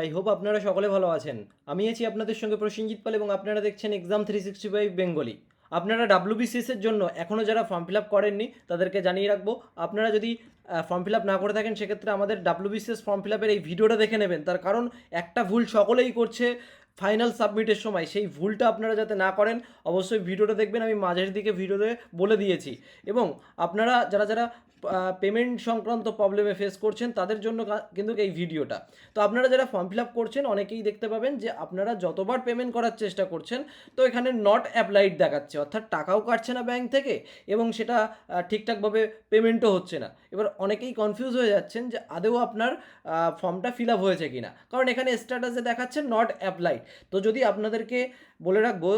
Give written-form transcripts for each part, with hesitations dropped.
I hope আপনারা সকলে ভালো আছেন। আমি আছি আপনাদের সঙ্গে প্রসেনজিৎ পাল এবং আপনারা দেখছেন 𝐋𝐢𝐳𝐤 বেঙ্গলি। আপনারা WBCS এর জন্য এখনও যারা ফর্ম ফিল আপ করেননি তাদেরকে জানিয়ে রাখবো, আপনারা যদি ফর্ম ফিল আপ না করে থাকেন সেক্ষেত্রে আমাদের WBCS ফর্ম ফিল আপের এই ভিডিওটা দেখে নেবেন। তার কারণ একটা ভুল সকলেই করছে ফাইনাল সাবমিটের সময়, সেই ভুলটা আপনারা যাতে না করেন অবশ্যই ভিডিওটা দেখবেন। আমি মাঝের দিকে ভিডিওতে বলে দিয়েছি। এবং আপনারা যারা যারা পেমেন্ট সংক্রান্ত প্রবলেমে ফেস করছেন তাদের জন্য কিন্তু এই ভিডিওটা। তো আপনারা যারা ফর্ম ফিল আপ করছেন অনেকেই দেখতে পাবেন যে আপনারা যতবার পেমেন্ট করার চেষ্টা করছেন তো এখানে নট অ্যাপ্লাইড দেখাচ্ছে, অর্থাৎ টাকাও কাটছে না ব্যাংক থেকে এবং সেটা ঠিকঠাকভাবে পেমেন্টও হচ্ছে না। এবার অনেকেই কনফিউজ হয়ে যাচ্ছেন যে আদৌ আপনার ফর্মটা ফিল আপ হয়েছে কিনা, কারণ এখানে স্ট্যাটাসে দেখাচ্ছে নট অ্যাপ্লাইড। তো যদি আপনাদেরকে বলে রাখবো,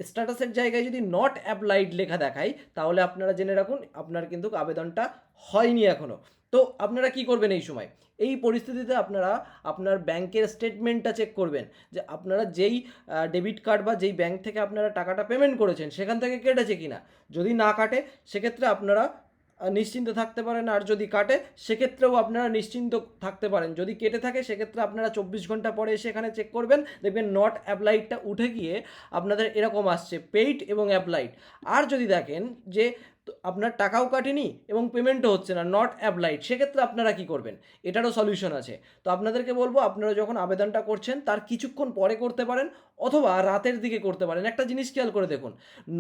স্ট্যাটাসের জায়গায় যদি নট অ্যাপ্লাইড লেখা দেখায় তাহলে আপনারা জেনে রাখুন আপনার কিন্তু আবেদনটা হয়নি এখনও। তো আপনারা কি করবেন এই সময়? এই পরিস্থিতিতে আপনারা আপনার ব্যাংকের স্টেটমেন্টটা চেক করবেন যে আপনারা যেই ডেবিট কার্ড বা যেই ব্যাংক থেকে আপনারা টাকাটা পেমেন্ট করেছেন সেখান থেকে কেটেছে কিনা। যদি না কাটে সেক্ষেত্রে আপনারা নিশ্চিন্ত থাকতে পারেন, আর যদি কাটে সেক্ষেত্রেও আপনারা নিশ্চিন্ত থাকতে পারেন। যদি কেটে থাকে সেক্ষেত্রে আপনারা 24 ঘন্টা পরে এসে এখানে চেক করবেন, দেখবেন নট অ্যাপ্লাইডটা উঠে গিয়ে আপনাদের এরকম আসছে পেইড এবং অ্যাপ্লাইড। আর যদি দেখেন যে আপনার টাকাও কাটেনি এবং পেমেন্টও হচ্ছে না, নট অ্যাপ্লাইড, সেক্ষেত্রে আপনারা কি করবেন? এটারও সলিউশন আছে। তো আপনাদেরকে বলবো আপনারা যখন আবেদনটা করছেন তার কিছুক্ষণ পরে করতে পারেন অথবা রাতের দিকে করতে পারেন। একটা জিনিস খেয়াল করে দেখুন,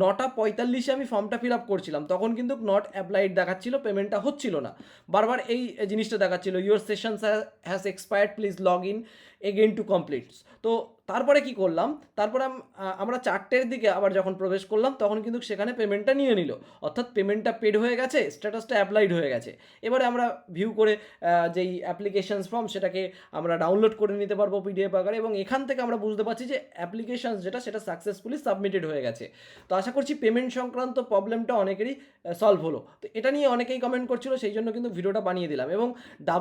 9:45 আমি ফর্মটা ফিল আপ করছিলাম তখন কিন্তু নট অ্যাপ্লাইড দেখাচ্ছিল, পেমেন্টটা হচ্ছিল না। বারবার এই জিনিসটা দেখাচ্ছিল, your session has expired, please log in again two completes. তো তারপরে কি করলাম, তারপরে আমরা 4টের দিকে আবার যখন প্রবেশ করলাম তখন কিন্তু সেখানে পেমেন্টটা নিয়ে নিল, অর্থাৎ পেমেন্টটা পেড হয়ে গেছে, স্ট্যাটাসটা অ্যাপ্লাইড হয়ে গেছে। এবারে আমরা ভিউ করে যেই অ্যাপ্লিকেশানস ফর্ম সেটাকে আমরা ডাউনলোড করে নিতে পারবো পিডিএফ আকারে, এবং এখান থেকে আমরা বুঝতে পারছি যে অ্যাপ্লিকেশানস যেটা সেটা সাকসেসফুলি সাবমিটেড হয়ে গেছে। তো আশা করছি পেমেন্ট সংক্রান্ত প্রবলেমটা অনেকেরই সলভ হলো। তো এটা নিয়ে অনেকেই কমেন্ট করছিল, সেই জন্য কিন্তু ভিডিওটা বানিয়ে দিলাম। এবং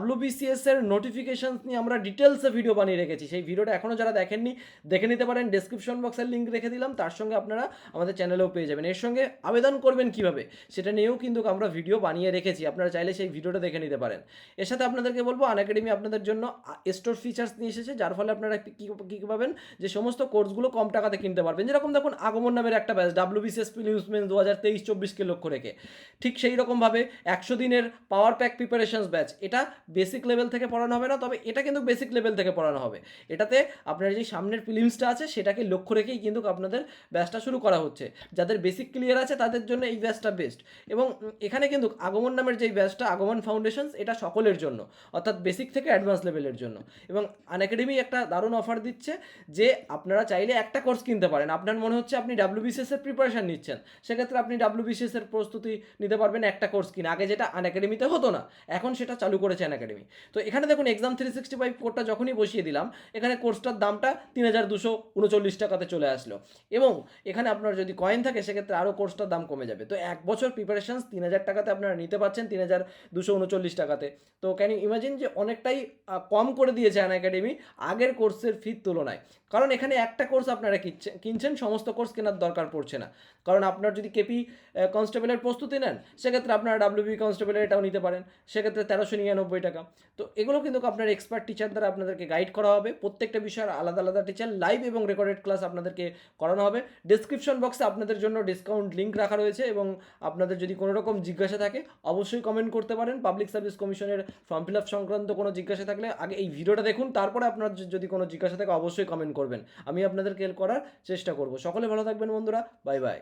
WBCS এর নোটিফিকেশানস নিয়ে আমরা ডিটেলসে ভিডিও বানিয়ে রেখেছি, সেই ভিডিওটা এখনও যারা দেখেননি দেখে নিতে পারেন। ডেসক্রিপশন বক্সের লিঙ্ক রেখে দিলাম, তার সঙ্গে আপনারা আমাদের চ্যানেলেও পেয়ে যাবেন। এর সঙ্গে আবেদন করবেন কিভাবে সেটা নিয়েও কিন্তু আমরা ভিডিও বানিয়ে রেখেছি, আপনারা চাইলে সেই ভিডিওটা দেখে নিতে পারেন। এর সাথে আপনাদেরকে বলবো আনএকাডেমি আপনাদের জন্য স্টোর ফিচার্স নিয়ে এসেছে, যার ফলে আপনারা কী পাবেন, যে সমস্ত কোর্সগুলো কম টাকাতে কিনতে পারবেন। যেরকম দেখুন আগমন নামের একটা ব্যাচ, WBCS প্রিলিমস 2023-24 লক্ষ্য রেখে, ঠিক সেই রকমভাবে 100 দিনের পাওয়ার প্যাক প্রিপারেশনস ব্যাচ, এটা বেসিক লেভেল থেকে পড়ানো হবে না, তবে এটা কিন্তু বেসিক লেভেল থেকে পড়ানো হবে। এটাতে আপনার যে সামনের প্রিলিমসটা আছে সেটাকে লক্ষ্য রেখেই কিন্তু আপনাদের ব্যাচটা শুরু করা হচ্ছে। যাদের বেসিক ক্লিয়ার আছে তাদের জন্য এই ব্যাচটা বেস্ট। এবং এখানে কিন্তু আগমন নামের যেই ব্যাচটা, আগমন ফাউন্ডেশনস, এটা সকলের জন্য, অর্থাৎ বেসিক থেকে অ্যাডভান্স লেভেলের জন্য। এবং আনএকাডেমি একটা দারুণ অফার দিচ্ছে যে আপনারা চাইলে একটা কোর্স কিনতে পারেন। আপনার মনে হচ্ছে আপনি WBCS এর প্রিপারেশন নিচ্ছেন, সেক্ষেত্রে আপনি WBCS এর প্রস্তুতি নিতে পারবেন একটা কোর্স কিনে। আগে যেটা আনএকাডেমিতে হতো না, এখন সেটা চালু করেছে আনএকাডেমি। তো এখানে দেখুন 𝐻𝐢𝐳𝗶𝗵 কোডটা যখনই বসিয়ে দিলাম এখানে কোর্সটার দামটা 3239 টাকাতে চলে আসলো। এবং এখানে আপনার যদি কয়েন থাকে সেক্ষেত্রে আরও কোর্সটার দাম কমে যাবে। তো 1 বছর প্রিপারেশনস 3000 টাকাতে আপনারা নিতে পারছেন 3239 টাকাতে। তো ক্যান ইউ ইমাজিন যে অনেকটাই কম করে দিয়েছে আনএকাডেমি আগের কোর্সের ফির তুলনায়। কারণ এখানে একটা কোর্স আপনারা কিনছেন, সমস্ত কোর্স কেনার দরকার পড়ছে না। কারণ আপনার যদি কেপি কনস্টেবলের প্রস্তুতি নেন সেক্ষেত্রে আপনারা WB কনস্টেবলের এটাও নিতে পারেন, সেক্ষেত্রে 1399 টাকা। তো এগুলো কিন্তু আপনার এক্সপার্ট টিচার দ্বারা আপনাদেরকে গাইড করা হবে, প্রত্যেকটা বিষয়ের আলাদা আলাদা টিচার, লাইভ এবং রেকর্ডেড ক্লাস আপনাদেরকে করানো হবে। ডেসক্রিপশন বক্সে আপনাদের জন্য ডিসকাউন্ট লিঙ্ক রাখা রয়েছে, এবং আপনাদের যদি কোনো রকম জিজ্ঞাসা থাকে অবশ্যই কমেন্ট করতে পারেন। পাবলিক সার্ভিস কমিশনের ফর্ম ফিল আপ সংক্রান্ত কোনো জিজ্ঞাসা থাকলে আগে এই ভিডিওটা দেখুন, তারপরে আপনার যদি কোনো জিজ্ঞাসা থাকে অবশ্যই কমেন্ট করবেন, আমি আপনাদেরকে হেল্প করার চেষ্টা করব। সকলে ভালো থাকবেন বন্ধুরা, বাই বাই।